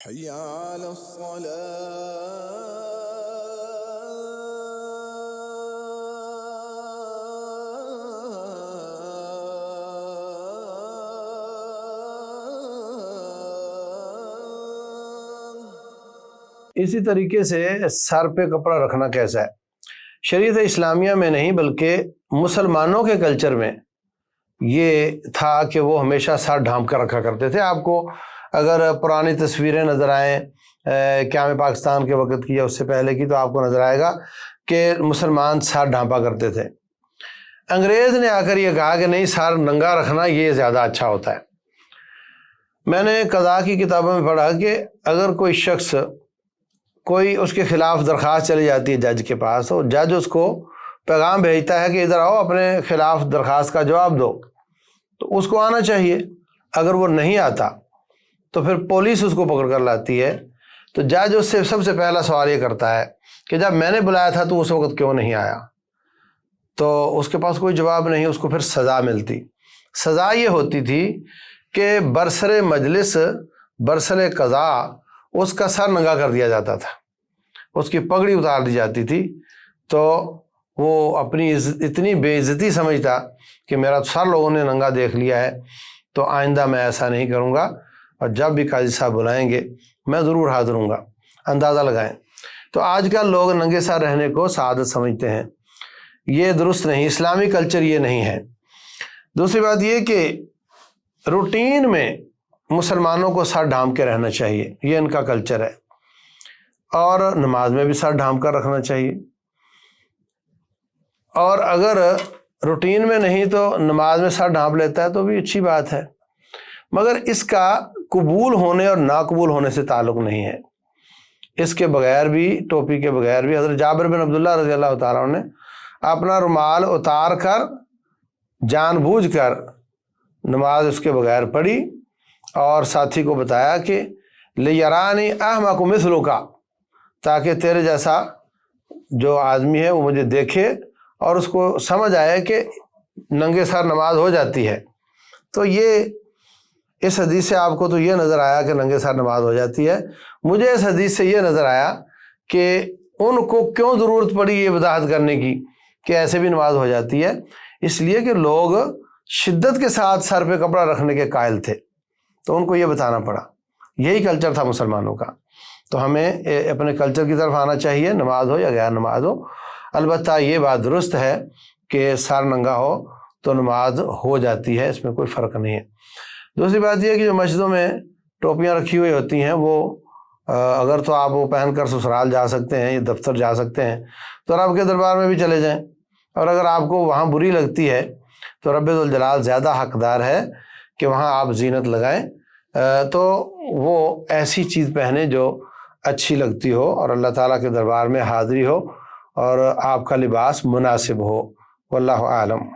حي على اسی طریقے سے سر پہ کپڑا رکھنا کیسا ہے؟ شریعت اسلامیہ میں نہیں بلکہ مسلمانوں کے کلچر میں یہ تھا کہ وہ ہمیشہ سر ڈھانپ کر رکھا کرتے تھے۔ آپ کو اگر پرانی تصویریں نظر آئیں قیام پاکستان کے وقت کی یا اس سے پہلے کی، تو آپ کو نظر آئے گا کہ مسلمان سر ڈھانپا کرتے تھے۔ انگریز نے آ کر یہ کہا کہ نہیں، سر ننگا رکھنا یہ زیادہ اچھا ہوتا ہے۔ میں نے قضاء کی کتابوں میں پڑھا کہ اگر کوئی شخص کوئی اس کے خلاف درخواست چلی جاتی ہے جج کے پاس، اور جج اس کو پیغام بھیجتا ہے کہ ادھر آؤ، اپنے خلاف درخواست کا جواب دو، تو اس کو آنا چاہیے۔ اگر وہ نہیں آتا تو پھر پولیس اس کو پکڑ کر لاتی ہے، تو جج اس سے سب سے پہلا سوال یہ کرتا ہے کہ جب میں نے بلایا تھا تو اس وقت کیوں نہیں آیا؟ تو اس کے پاس کوئی جواب نہیں، اس کو پھر سزا ملتی۔ سزا یہ ہوتی تھی کہ برسر مجلس، برسر قضاء اس کا سر ننگا کر دیا جاتا تھا، اس کی پگڑی اتار دی جاتی تھی۔ تو وہ اپنی اتنی بے عزتی سمجھتا کہ میرا سر لوگوں نے ننگا دیکھ لیا ہے، تو آئندہ میں ایسا نہیں کروں گا، اور جب بھی قاضی صاحب بلائیں گے میں ضرور حاضر ہوں گا۔ اندازہ لگائیں۔ تو آج کل لوگ ننگے سر رہنے کو سعادت سمجھتے ہیں، یہ درست نہیں، اسلامی کلچر یہ نہیں ہے۔ دوسری بات یہ کہ روٹین میں مسلمانوں کو سر ڈھانپ کے رہنا چاہیے، یہ ان کا کلچر ہے، اور نماز میں بھی سر ڈھانپ کر رکھنا چاہیے۔ اور اگر روٹین میں نہیں تو نماز میں سر ڈھانپ لیتا ہے تو بھی اچھی بات ہے، مگر اس کا قبول ہونے اور ناقبول ہونے سے تعلق نہیں ہے۔ اس کے بغیر بھی، ٹوپی کے بغیر بھی، حضرت جابر بن عبداللہ رضی اللہ تعالیٰ عنہ نے اپنا رومال اتار کر جان بوجھ کر نماز اس کے بغیر پڑھی، اور ساتھی کو بتایا کہ لیرانی احمق مثلک، تاکہ تیرے جیسا جو آدمی ہے وہ مجھے دیکھے اور اس کو سمجھ آئے کہ ننگے سر نماز ہو جاتی ہے۔ تو یہ اس حدیث سے آپ کو تو یہ نظر آیا کہ ننگے سر نماز ہو جاتی ہے، مجھے اس حدیث سے یہ نظر آیا کہ ان کو کیوں ضرورت پڑی یہ وضاحت کرنے کی کہ ایسے بھی نماز ہو جاتی ہے، اس لیے کہ لوگ شدت کے ساتھ سر پہ کپڑا رکھنے کے قائل تھے، تو ان کو یہ بتانا پڑا۔ یہی کلچر تھا مسلمانوں کا۔ تو ہمیں اپنے کلچر کی طرف آنا چاہیے، نماز ہو یا غیر نماز ہو۔ البتہ یہ بات درست ہے کہ سر ننگا ہو تو نماز ہو جاتی ہے، اس میں کوئی فرق نہیں ہے۔ دوسری بات یہ کہ جو مسجدوں میں ٹوپیاں رکھی ہوئی ہوتی ہیں، وہ اگر تو آپ وہ پہن کر سسرال جا سکتے ہیں یا دفتر جا سکتے ہیں تو رب کے دربار میں بھی چلے جائیں، اور اگر آپ کو وہاں بری لگتی ہے تو رب ذوالجلال زیادہ حقدار ہے کہ وہاں آپ زینت لگائیں، تو وہ ایسی چیز پہنیں جو اچھی لگتی ہو اور اللہ تعالیٰ کے دربار میں حاضری ہو اور آپ کا لباس مناسب ہو۔ واللہ اعلم۔